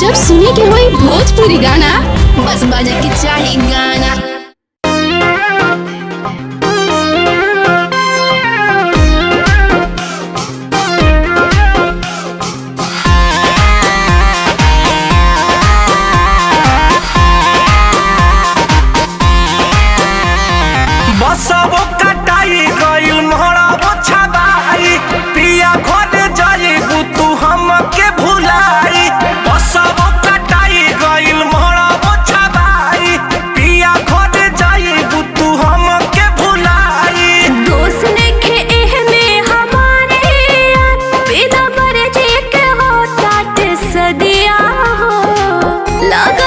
जब सुने के होई भोजपुरी गाना, बस बजे के चाही गाना। बसबो कटाई गइल मोहरबो छबाई, पिया घर जाइबू तू हमके भुलाई। बसबो कटाई गइल मोहरबो छबाई, पिया घर जाइबू तू हमके भुलाई। दोस्त नइखे एहमे हमारे बिना मर्जी के हो तात सदिया हो लगा